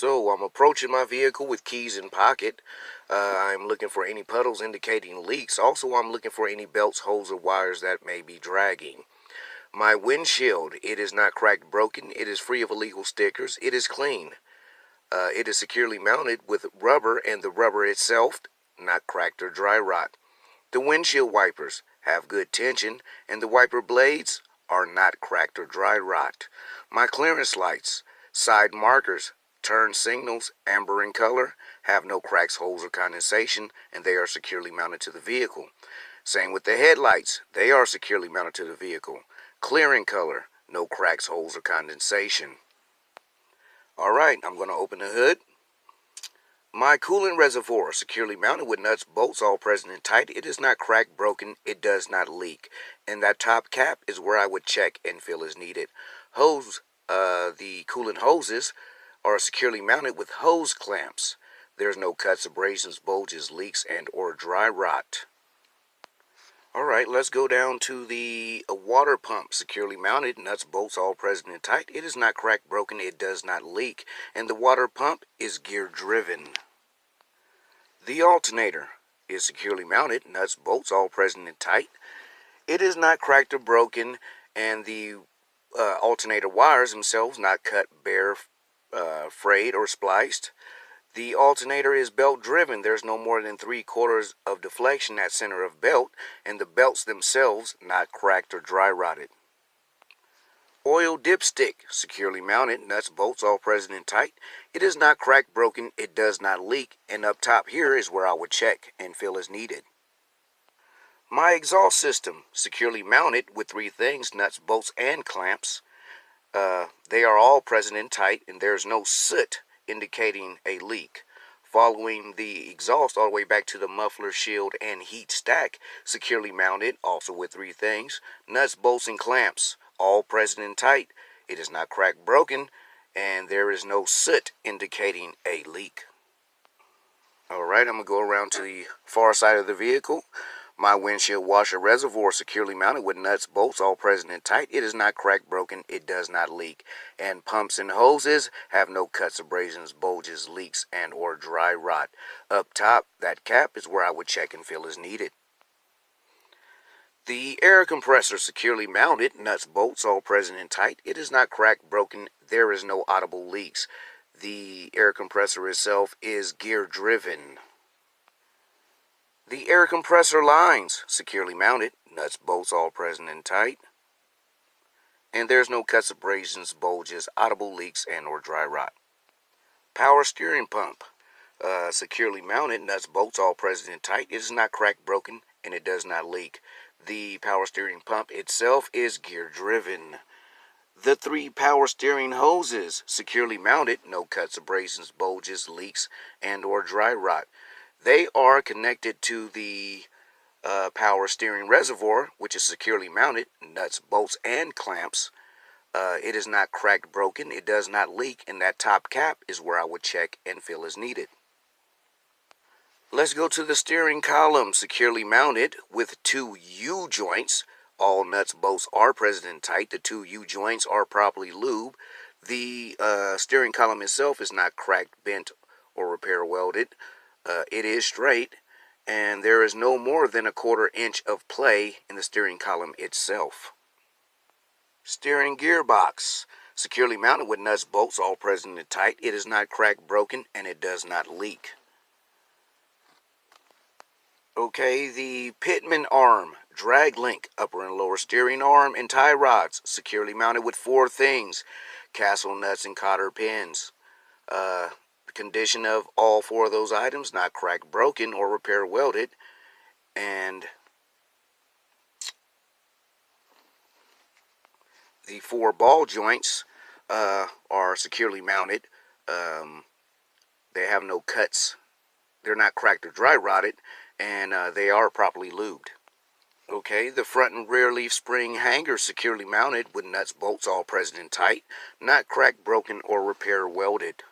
So I'm approaching my vehicle with keys in pocket. I'm looking for any puddles indicating leaks. Also, I'm looking for any belts, holes, or wires that may be dragging. My windshield, it is not cracked, broken. It is free of illegal stickers. It is clean. It is securely mounted with rubber, and the rubber itself not cracked or dry rot. The windshield wipers have good tension, and the wiper blades are not cracked or dry rot. My clearance lights, side markers, turn signals, amber in color, have no cracks, holes, or condensation, and they are securely mounted to the vehicle. Same with the headlights. They are securely mounted to the vehicle. Clear in color, no cracks, holes, or condensation. Alright, I'm going to open the hood. My coolant reservoir, securely mounted with nuts, bolts, all present and tight. It is not cracked, broken. It does not leak. And that top cap is where I would check and fill as needed. The coolant hoses are securely mounted with hose clamps. There's no cuts, abrasions, bulges, leaks, and or dry rot. Alright, let's go down to the water pump, securely mounted, nuts, bolts, all present and tight. It is not cracked, broken, it does not leak, and the water pump is gear driven. The alternator is securely mounted, nuts, bolts, all present and tight. It is not cracked or broken, and the alternator wires themselves not cut, bare, frayed, or spliced. The alternator is belt driven. There's no more than 3/4 of deflection at center of belt, and the belts themselves not cracked or dry rotted. Oil dipstick, securely mounted, nuts, bolts, all present and tight. It is not cracked, broken, it does not leak, and up top here is where I would check and fill as needed. My exhaust system, securely mounted with 3 things, nuts, bolts, and clamps. They are all present and tight, and there's no soot indicating a leak. Following the exhaust all the way back to the muffler, shield, and heat stack, securely mounted, also with 3 things, nuts, bolts, and clamps, all present and tight. It is not cracked, broken, and there is no soot indicating a leak. Alright, I'm going to go around to the far side of the vehicle. My windshield washer reservoir securely mounted with nuts, bolts, all present and tight. It is not cracked, broken, it does not leak. And pumps and hoses have no cuts, abrasions, bulges, leaks, and or dry rot. Up top, that cap is where I would check and fill as needed. The air compressor securely mounted, nuts, bolts, all present and tight. It is not cracked, broken, there is no audible leaks. The air compressor itself is gear driven. The air compressor lines, securely mounted, nuts, bolts, all present and tight. And there's no cuts, abrasions, bulges, audible leaks, and or dry rot. Power steering pump, securely mounted, nuts, bolts, all present and tight. It is not cracked, broken, and it does not leak. The power steering pump itself is gear driven. The 3 power steering hoses, securely mounted, no cuts, abrasions, bulges, leaks, and or dry rot. They are connected to the power steering reservoir, which is securely mounted, nuts, bolts, and clamps. It is not cracked, broken, it does not leak, and that top cap is where I would check and fill as needed. Let's go to the steering column, securely mounted with 2 U-joints. All nuts, bolts are present and tight. The 2 U-joints are properly lubed. The steering column itself is not cracked, bent, or repair welded. It is straight, and there is no more than 1/4 inch of play in the steering column itself. Steering gearbox, securely mounted with nuts, bolts, all present and tight. It is not cracked, broken, and it does not leak. Okay, the pitman arm, drag link, upper and lower steering arm, and tie rods, securely mounted with 4 things, castle nuts and cotter pins. Condition of all 4 of those items, not cracked, broken, or repair welded. And the 4 ball joints are securely mounted. They have no cuts. They're not cracked or dry rotted, and they are properly lubed. Okay, the front and rear leaf spring hanger securely mounted with nuts, bolts, all present and tight, not cracked, broken, or repair welded.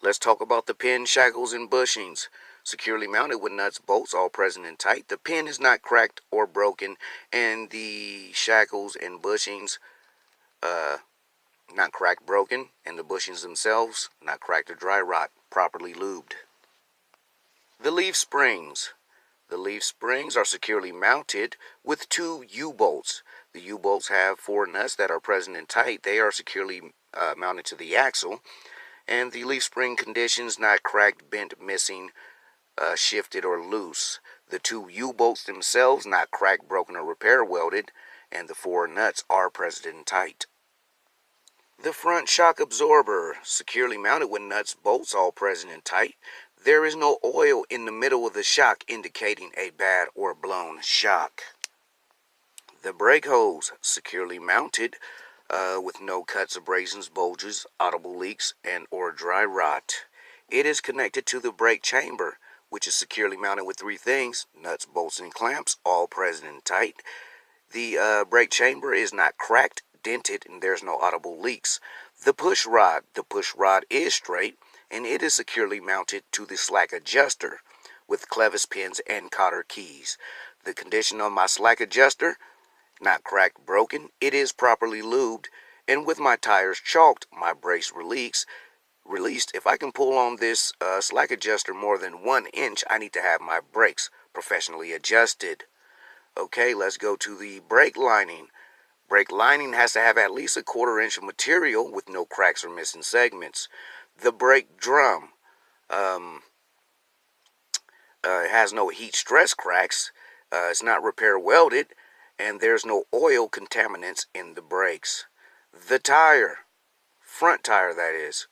Let's talk about the pin, shackles, and bushings. Securely mounted with nuts, bolts, all present and tight. The pin is not cracked or broken, and the shackles and bushings not cracked, broken, and the bushings themselves not cracked or dry rot, properly lubed. The leaf springs. The leaf springs are securely mounted with two U-bolts. The U-bolts have 4 nuts that are present and tight. They are securely mounted to the axle. And the leaf spring conditions not cracked, bent, missing, shifted, or loose. The 2 U-bolts themselves not cracked, broken, or repair welded. And the 4 nuts are present and tight. The front shock absorber, securely mounted with nuts, bolts all present and tight. There is no oil in the middle of the shock indicating a bad or blown shock. The brake hose, securely mounted with no cuts, abrasions, bulges, audible leaks, and or dry rot. It is connected to the brake chamber, which is securely mounted with 3 things: nuts, bolts, and clamps, all present and tight. The brake chamber is not cracked, dented, and there's no audible leaks. The push rod is straight, and it is securely mounted to the slack adjuster with clevis pins and cotter keys. The condition of my slack adjuster, not cracked, broken. It is properly lubed, and with my tires chalked, my brakes released. If I can pull on this slack adjuster more than 1 inch, I need to have my brakes professionally adjusted. Okay, let's go to the brake lining. Brake lining has to have at least a 1/4 inch of material with no cracks or missing segments. The brake drum has no heat stress cracks. It's not repair welded, and there's no oil contaminants in the brakes. The tire, front tire that is,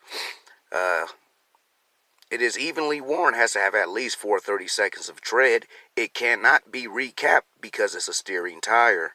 it is evenly worn, has to have at least 430 seconds of tread. It cannot be recapped because it's a steering tire.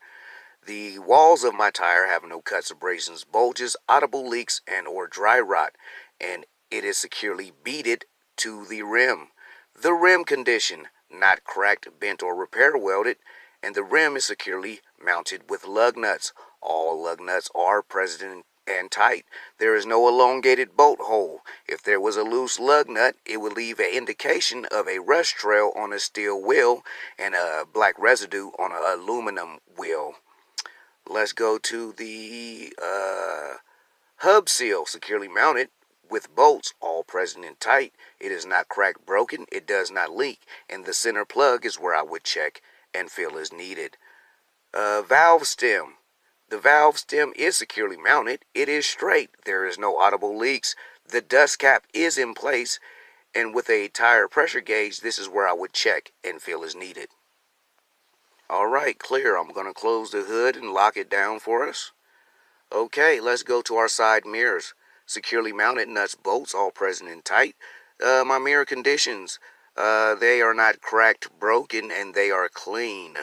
The walls of my tire have no cuts, abrasions, bulges, audible leaks, and or dry rot, and it is securely beaded to the rim. The rim condition, not cracked, bent, or repair welded, and the rim is securely mounted with lug nuts. All lug nuts are present and tight. There is no elongated bolt hole. If there was a loose lug nut, it would leave an indication of a rust trail on a steel wheel and a black residue on an aluminum wheel. Let's go to the hub seal, securely mounted with bolts all present and tight. It is not cracked, broken. It does not leak. And the center plug is where I would check and fill as needed. Valve stem. The valve stem is securely mounted. It is straight. There is no audible leaks. The dust cap is in place. And with a tire pressure gauge, this is where I would check and fill as needed. Alright, clear. I'm going to close the hood and lock it down for us. Okay, let's go to our side mirrors. Securely mounted, nuts, bolts, all present and tight. My mirror conditions, they are not cracked, broken, and they are clean.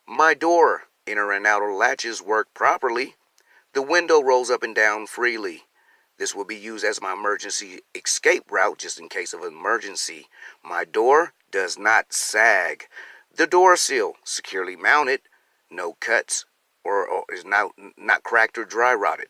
My door, inner and outer latches work properly. The window rolls up and down freely. This will be used as my emergency escape route just in case of an emergency. My door does not sag. The door seal, securely mounted, no cuts, or is not cracked or dry rotted.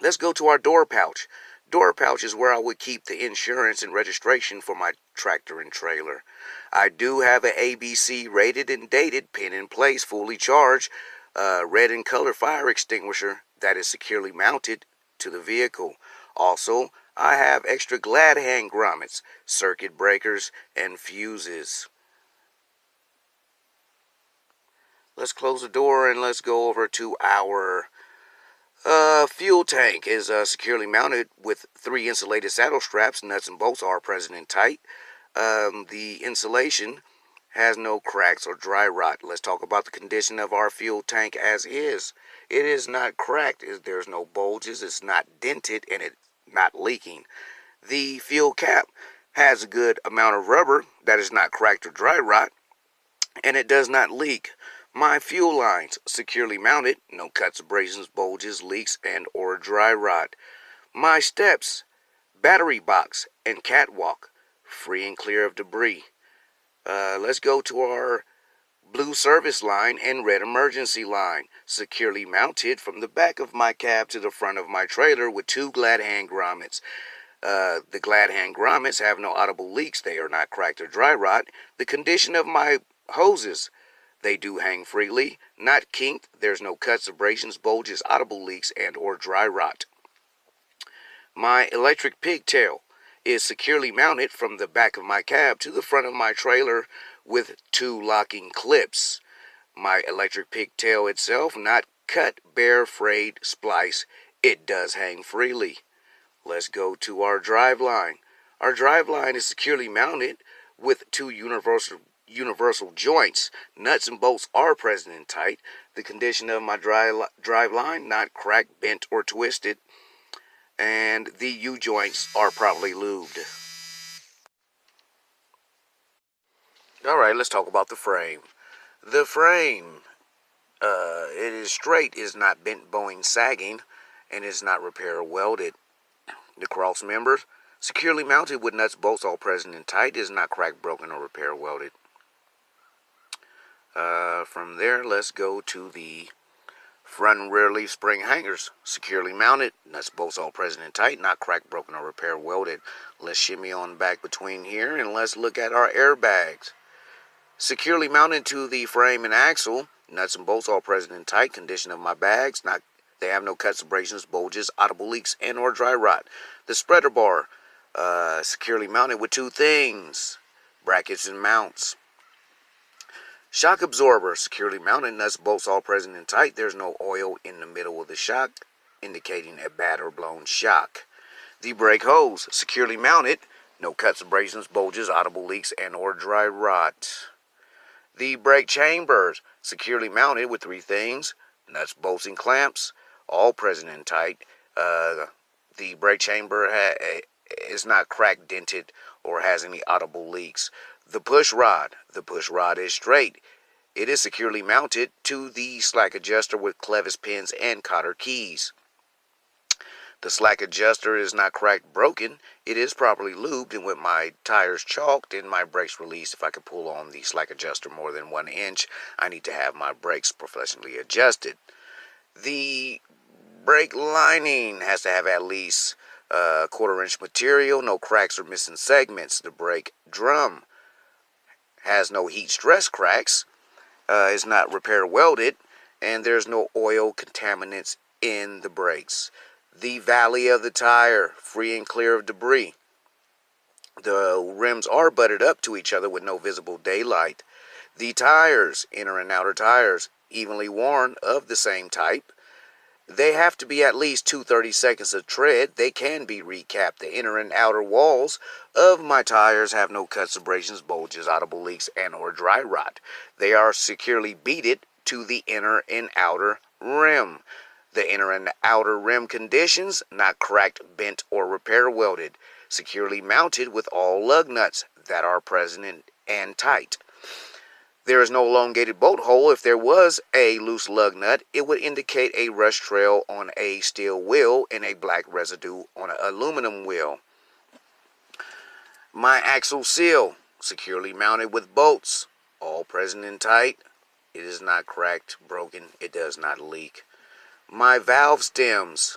Let's go to our door pouch. Door pouch is where I would keep the insurance and registration for my tractor and trailer. I do have an ABC rated and dated, pin in place, fully charged, red in color fire extinguisher that is securely mounted to the vehicle. Also, I have extra glad hand grommets, circuit breakers, and fuses. Let's close the door and let's go over to our fuel tank. Is securely mounted with 3 insulated saddle straps. Nuts and bolts are present and tight. The insulation has no cracks or dry rot. Let's talk about the condition of our fuel tank as is. It is not cracked. There's no bulges. It's not dented, and it's not leaking. The fuel cap has a good amount of rubber that is not cracked or dry rot, and it does not leak. My fuel lines, securely mounted, no cuts, abrasions, bulges, leaks, and or dry rot. My steps, battery box, and catwalk, free and clear of debris. Let's go to our blue service line and red emergency line, securely mounted from the back of my cab to the front of my trailer with 2 glad hand grommets. The glad hand grommets have no audible leaks. They are not cracked or dry rot. The condition of my hoses, They do hang freely, not kinked. There's no cuts, abrasions, bulges, audible leaks, and or dry rot. My electric pigtail is securely mounted from the back of my cab to the front of my trailer with 2 locking clips. My electric pigtail itself, not cut, bare, frayed, splice. It does hang freely. Let's go to our drive line. Our drive line is securely mounted with 2 universal joints. Nuts and bolts are present and tight. The condition of my drive line, not cracked, bent, or twisted. And the U-joints are properly lubed. Alright, let's talk about the frame. The frame, it is straight, is not bent, bowing, sagging, and is not repair welded. The cross members, securely mounted with nuts, bolts all present and tight, is not cracked, broken, or repair welded. From there, let's go to the front and rear leaf spring hangers, securely mounted, nuts, bolts all present and tight, not cracked, broken, or repair welded. Let's shimmy on back between here and let's look at our airbags. Securely mounted to the frame and axle, nuts and bolts all present and tight. Condition of my bags, they have no cuts, abrasions, bulges, audible leaks, and or dry rot. The spreader bar, securely mounted with 2 things, brackets and mounts. Shock absorber, securely mounted, nuts, bolts all present and tight. There's no oil in the middle of the shock, indicating a bad or blown shock. The brake hose, securely mounted, no cuts, abrasions, bulges, audible leaks, and or dry rot. The brake chambers, securely mounted with 3 things, nuts, bolts, and clamps, all present and tight. The brake chamber is not cracked, dented, or has any audible leaks. The push rod is straight. It is securely mounted to the slack adjuster with clevis pins and cotter keys. The slack adjuster is not cracked, broken. It is properly lubed, and with my tires chalked and my brakes released, if I could pull on the slack adjuster more than 1 inch, I need to have my brakes professionally adjusted. The brake lining has to have at least 1/4 inch material, no cracks or missing segments. The brake drum has no heat stress cracks, is not repair welded, and there's no oil contaminants in the brakes. The valley of the tire, free and clear of debris. The rims are butted up to each other with no visible daylight. The tires, inner and outer tires, evenly worn, of the same type. They have to be at least 2/30 seconds of tread. They can be recapped. The inner and outer walls of my tires have no cuts, abrasions, bulges, audible leaks, and or dry rot. They are securely beaded to the inner and outer rim. The inner and outer rim conditions, not cracked, bent, or repair welded. Securely mounted with all lug nuts that are present and tight. There is no elongated bolt hole. If there was a loose lug nut, it would indicate a rust trail on a steel wheel and a black residue on an aluminum wheel. My axle seal, securely mounted with bolts, all present and tight. It is not cracked, broken. It does not leak. My valve stems,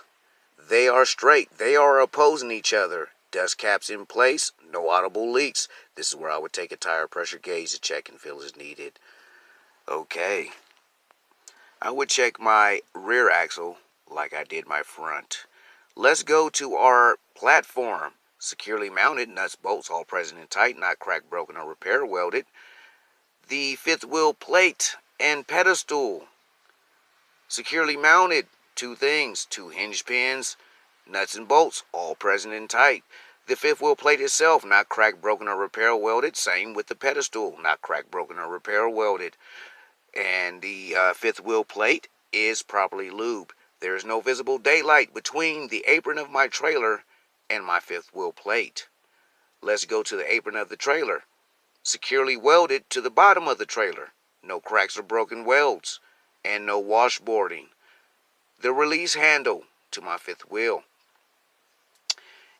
they are straight. They are opposing each other. Dust caps in place, no audible leaks. This is where I would take a tire pressure gauge to check and feel as needed. Okay. I would check my rear axle like I did my front. Let's go to our platform. Securely mounted, nuts, bolts, all present and tight, not cracked, broken, or repair welded. The 5th wheel plate and pedestal, securely mounted, 2 things, 2 hinge pins, nuts and bolts, all present and tight. The 5th wheel plate itself, not cracked, broken, or repair welded. Same with the pedestal, not cracked, broken, or repair welded. And the 5th wheel plate is properly lubed. There is no visible daylight between the apron of my trailer and my 5th wheel plate. Let's go to the apron of the trailer. Securely welded to the bottom of the trailer. No cracks or broken welds, and no washboarding. The release handle to my 5th wheel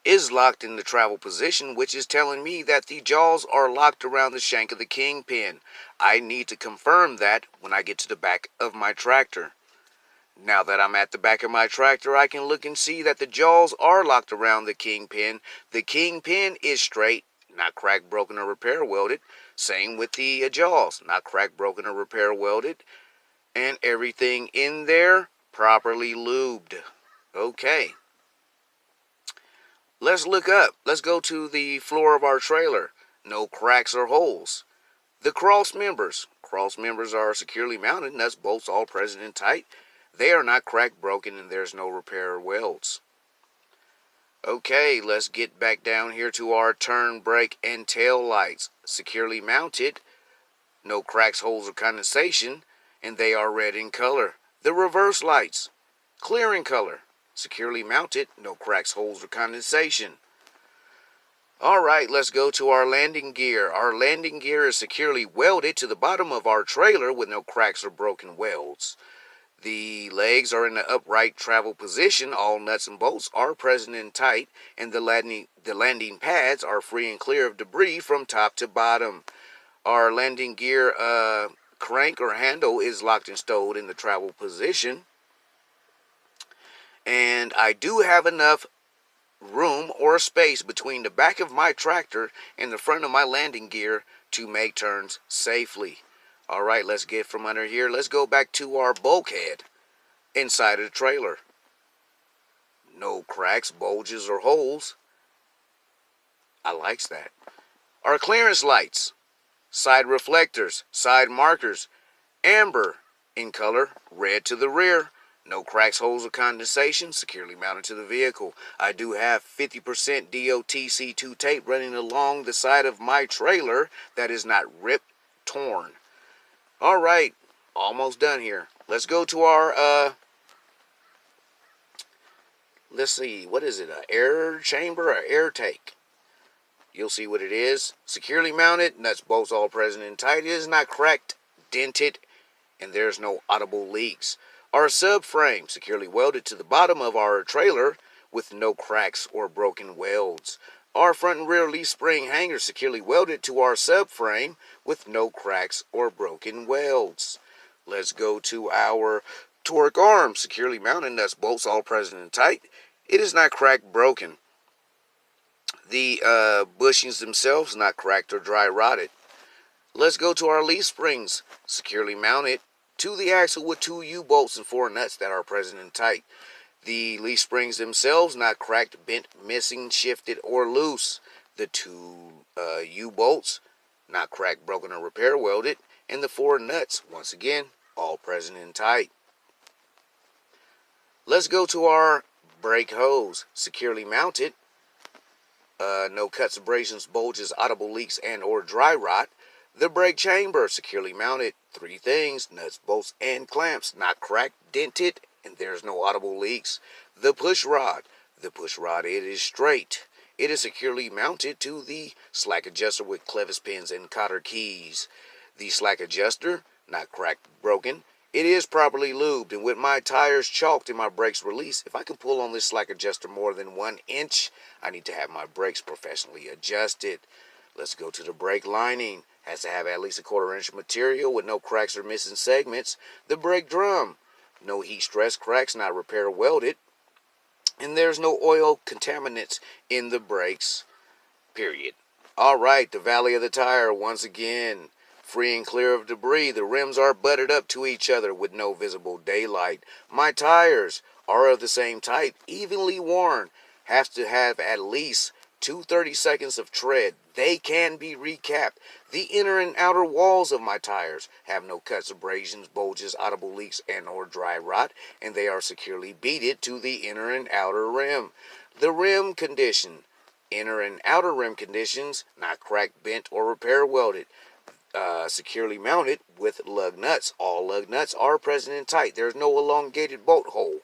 is locked in the travel position, which is telling me that the jaws are locked around the shank of the kingpin. I need to confirm that when I get to the back of my tractor. Now that I'm at the back of my tractor, I can look and see that the jaws are locked around the kingpin. The kingpin is straight, not cracked, broken, or repair welded. Same with the jaws, not cracked, broken, or repair welded. And everything in there properly lubed. Okay. Let's look up. Let's go to the floor of our trailer. No cracks or holes. The cross members. Cross members are securely mounted, nuts, bolts, all present and tight. They are not cracked, broken, and there's no repair or welds. Okay, let's get back down here to our turn, brake, and tail lights. Securely mounted. No cracks, holes, or condensation, and they are red in color. The reverse lights. Clear in color. Securely mounted. No cracks, holes, or condensation. Alright, let's go to our landing gear. Our landing gear is securely welded to the bottom of our trailer with no cracks or broken welds. The legs are in the upright travel position. All nuts and bolts are present and tight, and the landing pads are free and clear of debris from top to bottom. Our landing gear crank or handle is locked and stowed in the travel position. And I do have enough room or space between the back of my tractor and the front of my landing gear to make turns safely. Alright, let's get from under here. Let's go back to our bulkhead inside of the trailer. No cracks, bulges, or holes. I likes that. Our clearance lights, side reflectors, side markers, amber in color, red to the rear. No cracks, holes, or condensation, securely mounted to the vehicle. I do have 50% DOTC2 tape running along the side of my trailer that is not ripped, torn. Alright, almost done here. Let's go to our, let's see, what is it, an air chamber or air tank? You'll see what it is. Securely mounted, nuts, bolts all present and tight. It is not cracked, dented, and there's no audible leaks. Our subframe securely welded to the bottom of our trailer with no cracks or broken welds. Our front and rear leaf spring hanger securely welded to our subframe with no cracks or broken welds. Let's go to our torque arm securely mounted, nuts, bolts all present and tight. It is not cracked, broken. The bushings themselves not cracked or dry rotted. Let's go to our leaf springs securely mounted to the axle with 2 U-bolts and 4 nuts that are present and tight. The leaf springs themselves not cracked, bent, missing, shifted, or loose. The 2 U-bolts not cracked, broken, or repair welded. And the 4 nuts, once again, all present and tight. Let's go to our brake hose, securely mounted. No cuts, abrasions, bulges, audible leaks, and or dry rot. The brake chamber, securely mounted. 3 things, nuts, bolts, and clamps, not cracked, dented, and there's no audible leaks. The push rod, it is straight. It is securely mounted to the slack adjuster with clevis pins and cotter keys. The slack adjuster, not cracked, broken. It is properly lubed, and with my tires chalked and my brakes released, if I can pull on this slack adjuster more than 1 inch, I need to have my brakes professionally adjusted. Let's go to the brake lining. Has to have at least a 1/4 inch of material with no cracks or missing segments. The brake drum, no heat stress cracks, not repair welded. And there's no oil contaminants in the brakes, period. Alright, the valley of the tire, once again, free and clear of debris. The rims are butted up to each other with no visible daylight. My tires are of the same type, evenly worn. Have to have at least 230 seconds of tread. They can be recapped. The inner and outer walls of my tires have no cuts, abrasions, bulges, audible leaks, and or dry rot, and they are securely beaded to the inner and outer rim. The rim condition, inner and outer rim conditions, not cracked, bent, or repair welded. Securely mounted with lug nuts. All lug nuts are present and tight. There's no elongated bolt hole.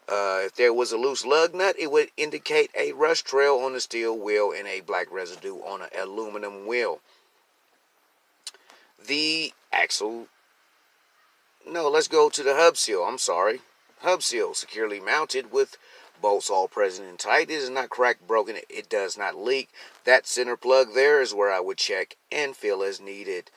If there was a loose lug nut, it would indicate a rust trail on the steel wheel and a black residue on an aluminum wheel. The axle, no, let's go to the hub seal, I'm sorry. Hub seal, securely mounted with bolts all present and tight. It is not cracked, broken, it does not leak. That center plug there is where I would check and fill as needed.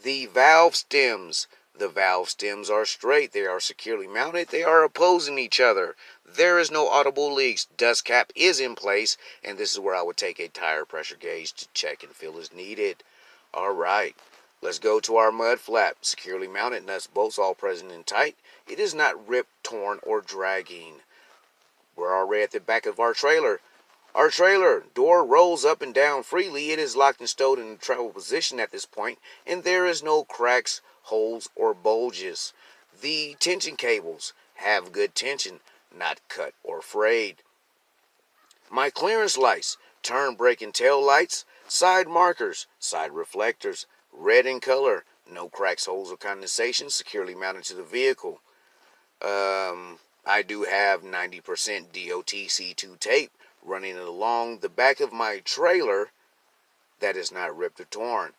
The valve stems. The valve stems are straight. They are securely mounted. They are opposing each other. There is no audible leaks. Dust cap is in place, and this is where I would take a tire pressure gauge to check and fill as needed. Alright, let's go to our mud flap. Securely mounted, nuts, bolts all present and tight. It is not ripped, torn, or dragging. We're already at the back of our trailer. Our trailer door rolls up and down freely. It is locked and stowed in a travel position at this point, and there is no cracks, holes, or bulges. The tension cables have good tension, not cut or frayed. My clearance lights, turn brake and tail lights, side markers, side reflectors, red in color, no cracks, holes, or condensation, securely mounted to the vehicle. I do have 90% DOTC2 tape running along the back of my trailer that is not ripped or torn.